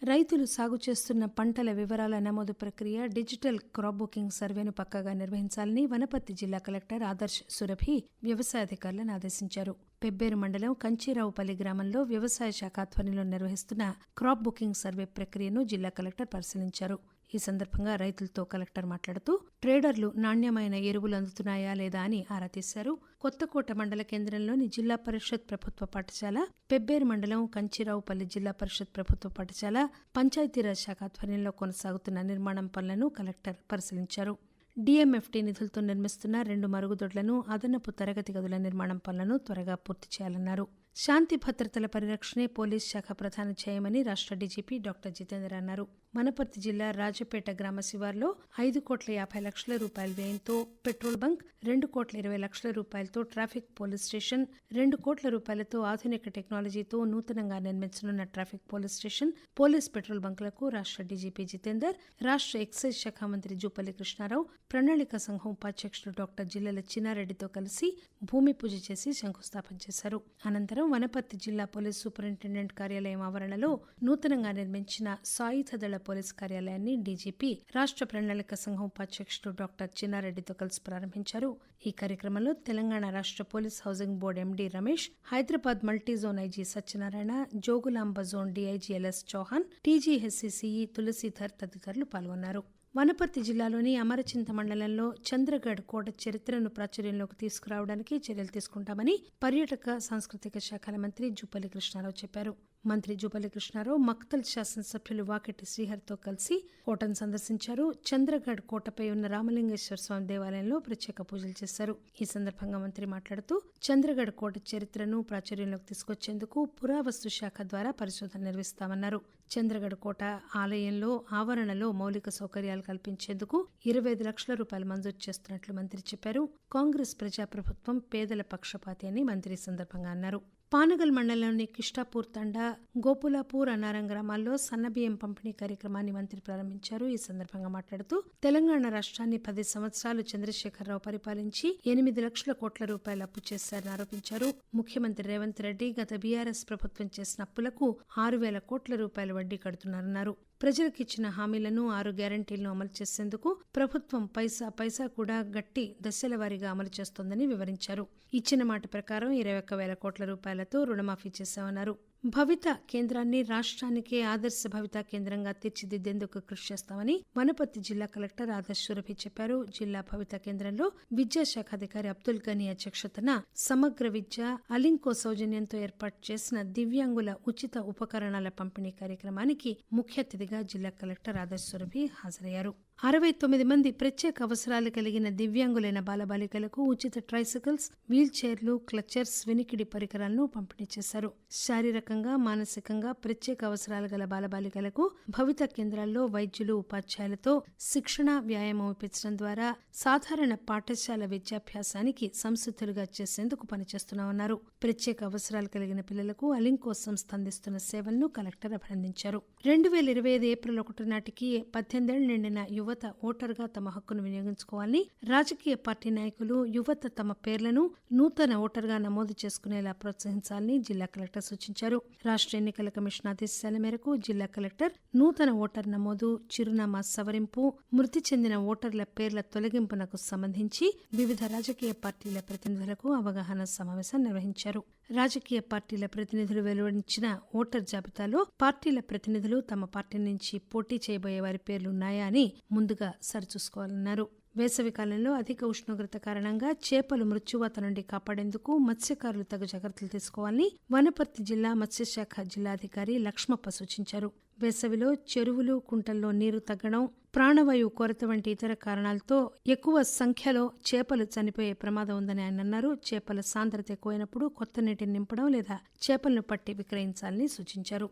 రైతులు సాగు చేస్తున్న పంటల వివరాల నమోదు ప్రక్రియ డిజిటల్ క్రాప్ బుకింగ్ సర్వేను పక్కాగా నిర్వహించాలని వనపర్తి జిల్లా కలెక్టర్ ఆదర్శ్ సురభి వ్యవసాయ అధికారులను ఆదేశించారు. పెబ్బేరు మండలం కంచీరావుపల్లి గ్రామంలో వ్యవసాయ శాఖ ఆధ్వర్యంలో నిర్వహిస్తున్న క్రాప్ బుకింగ్ సర్వే ప్రక్రియను జిల్లా కలెక్టర్ పరిశీలించారు. ఈ సందర్భంగా రైతులతో కలెక్టర్ మాట్లాడుతూ ట్రేడర్లు నాణ్యమైన ఎరువులు అందుతున్నాయా లేదా అని ఆరా తీశారు. కొత్తకోట మండల కేంద్రంలోని జిల్లా పరిషత్ ప్రభుత్వ పాఠశాల, పెబ్బేరు మండలం కంచీరావుపల్లి జిల్లా పరిషత్ ప్రభుత్వ పాఠశాల, పంచాయతీరాజ్ శాఖ ఆధ్వర్యంలో కొనసాగుతున్న నిర్మాణం పనులను కలెక్టర్ పరిశీలించారు. డీఎంఎఫ్టీ నిధులతో నిర్మిస్తున్న 2 మరుగుదొడ్లను, అదనపు తరగతి గదుల నిర్మాణం పనులను త్వరగా పూర్తి చేయాలన్నారు. శాంతి భద్రతల పరిరక్షణే పోలీస్ శాఖ ప్రధాన ధ్యేయమని రాష్ట్ర డీజీపీ డాక్టర్ జితేందర్ అన్నారు. వనపర్తి జిల్లా రాజపేట గ్రామ శివార్లో 5,50,00,000 రూపాయల వ్యయంతో పెట్రోల్ బంక్, 2,20,00,000 రూపాయలతో ట్రాఫిక్ పోలీస్ స్టేషన్, 2 కోట్ల రూపాయలతో ఆధునిక టెక్నాలజీతో నూతనంగా నిర్మించనున్న traffic police station, police petrol బంకులకు రాష్ట్ర డీజీపీ జితేందర్, రాష్ట్ర ఎక్సైజ్ శాఖ మంత్రి జూపల్లి కృష్ణారావు, ప్రణాళిక సంఘం ఉపాధ్యక్షుడు డాక్టర్ జిల్లెల చిన్నారెడ్డితో కలిసి భూమి పూజ చేసి శంకుస్థాపన చేశారు. అనంతరం వనపర్తి జిల్లా పోలీస్ సూపరింటెండెంట్ కార్యాలయం ఆవరణలో నూతనంగా నిర్మించిన సాయుధ దళ పోలీస్ కార్యాలయాన్ని డీజీపీ రాష్ట్ర ప్రణాళిక సంఘం ఉపాధ్యక్షుడు డాక్టర్ చిన్నారెడ్డితో కలిసి ప్రారంభించారు. ఈ కార్యక్రమంలో తెలంగాణ రాష్ట్ర police housing board MD Ramesh, Hyderabad multi zone IG Satyanarayana, Jogulamba zone DIG LS Chauhan, TGHCCE Tulasidhar తదితరులు పాల్గొన్నారు. వనపర్తి జిల్లాలోని అమరచింత మండలంలో చంద్రగఢ్ కోట చరిత్రను ప్రాచుర్యంలోకి తీసుకురావడానికి చర్యలు తీసుకుంటామని పర్యాటక సాంస్కృతిక శాఖల మంత్రి జూపల్లి కృష్ణారావు చెప్పారు. మంత్రి జూపల్లి కృష్ణారావు మక్తల్ శాసనసభ్యులు వాకెటి శ్రీహరితో కలిసి కోటను సందర్శించారు. చంద్రగఢ్ కోటపై ఉన్న రామలింగేశ్వర స్వామి దేవాలయంలో ప్రత్యేక పూజలు చేశారు. ఈ సందర్భంగా మంత్రి మాట్లాడుతూ చంద్రగఢ్ కోట చరిత్రను ప్రాచుర్యంలోకి తీసుకొచ్చేందుకు పురావస్తు శాఖ ద్వారా పరిశోధన నిర్వహిస్తామన్నారు. చంద్రగఢ్ కోట ఆలయంలో ఆవరణలో మౌలిక సౌకర్యాలు కల్పించేందుకు 25 లక్షల రూపాయలు మంజూరు చేస్తున్నట్లు మంత్రి చెప్పారు. కాంగ్రెస్ ప్రజాప్రభుత్వం పేదల పక్షపాతి అని మంత్రి సందర్భంగా అన్నారు. పానగల్ మండలంలోని కిష్టాపూర్ తండా, గోపులాపూర్, అన్నారం గ్రామాల్లో సన్నబియ్యం పంపిణీ కార్యక్రమాన్ని మంత్రి ప్రారంభించారు. ఈ సందర్భంగా మాట్లాడుతూ తెలంగాణ రాష్ట్రాన్ని 10 సంవత్సరాలు చంద్రశేఖరరావు పరిపాలించి 8 లక్షల కోట్ల రూపాయలు అప్పు చేశారని ఆరోపించారు. ముఖ్యమంత్రి రేవంత్ రెడ్డి గత బీఆర్ఎస్ ప్రభుత్వం చేసిన అప్పులకు 6,000 కోట్ల రూపాయల వడ్డీ కడుతున్నారన్నారు. ప్రజలకిచ్చిన హామీలను 6 గ్యారంటీలను అమలు చేసేందుకు ప్రభుత్వం పైసా పైసా కూడా గట్టి దశల వారీగా అమలు చేస్తోందని వివరించారు. ఇచ్చిన మాట ప్రకారం 21,000 కోట్ల రూపాయలతో రుణమాఫీ చేశామన్నారు. భవిత కేంద్రాన్ని రాష్ట్రానికే ఆదర్శ భవిత కేంద్రంగా తీర్చిదిద్దేందుకు కృషి చేస్తామని వనపర్తి జిల్లా కలెక్టర్ ఆదర్శ్ సురభి చెప్పారు. జిల్లా భవిత కేంద్రంలో విద్యాశాఖ అధికారి అబ్దుల్ గనీ అధ్యక్షతన సమగ్ర విద్య, అలింకో సౌజన్యంతో ఏర్పాటు చేసిన దివ్యాంగుల ఉచిత ఉపకరణాల పంపిణీ కార్యక్రమానికి ముఖ్య అతిథిగా జిల్లా కలెక్టర్ ఆదర్శ్ సురభి హాజరయ్యారు. 69 మంది ప్రత్యేక అవసరాలు కలిగిన దివ్యాంగులైన బాలబాలికలకు ఉచిత ట్రైసికల్స్, వీల్ చైర్లు, క్లచర్స్, వినికిడి పరికరాలను పంపిణీ చేశారు. శారీరకంగా, మానసికంగా ప్రత్యేక అవసరాలు గల బాలబాలికలకు భవిత కేంద్రాల్లో వైద్యులు, ఉపాధ్యాయులతో శిక్షణ, వ్యాయామం ఇప్పించడం ద్వారా సాధారణ పాఠశాల విద్యాభ్యాసానికి సంసిద్ధులుగా చేసేందుకు పనిచేస్తున్నామన్నారు. ప్రత్యేక అవసరాలు కలిగిన పిల్లలకు అలింకో సంస్థ అందిస్తున్న సేవలను కలెక్టర్ అభినందించారు. 2025 ఏప్రిల్ 1 నాటికి 18 ఏళ్లు నిండిన యువత ఓటరుగా తమ హక్కును వినియోగించుకోవాలని, రాజకీయ పార్టీ నాయకులు యువత తమ పేర్లను నూతన ఓటరుగా నమోదు చేసుకునేలా ప్రోత్సహించాలని జిల్లా కలెక్టర్ సూచించారు. రాష్ట్ర ఎన్నికల కమిషన్ ఆదేశాల మేరకు జిల్లా కలెక్టర్ నూతన ఓటర్ నమోదు, చిరునామా సవరింపు, మృతి చెందిన ఓటర్ల పేర్ల తొలగింపునకు సంబంధించి వివిధ రాజకీయ పార్టీల ప్రతినిధులకు అవగాహన సమావేశం నిర్వహించారు. రాజకీయ పార్టీల ప్రతినిధులు వెలువరించిన ఓటర్ జాబితాలో పార్టీల ప్రతినిధులు తమ పార్టీ నుంచి పోటీ చేయబోయే వారి పేర్లున్నాయా అని ముందుగా సరిచూసుకోవాలన్నారు. వేసవికాలంలో అధిక ఉష్ణోగ్రత కారణంగా చేపలు మృత్యువాత నుండి కాపాడేందుకు మత్స్యకారులు తగు జాగ్రత్తలు తీసుకోవాలని వనపర్తి జిల్లా మత్స్యశాఖ జిల్లాధికారి లక్ష్మప్ప సూచించారు. వేసవిలో చెరువులు, కుంటల్లో నీరు తగ్గడం, ప్రాణవాయువు కొరత వంటి ఇతర కారణాలతో ఎక్కువ సంఖ్యలో చేపలు చనిపోయే ప్రమాదం ఉందని ఆయన అన్నారు. చేపల సాంద్రత ఎక్కువైనప్పుడు కొత్త నీటిని నింపడం లేదా చేపలను పట్టి విక్రయించాలని సూచించారు.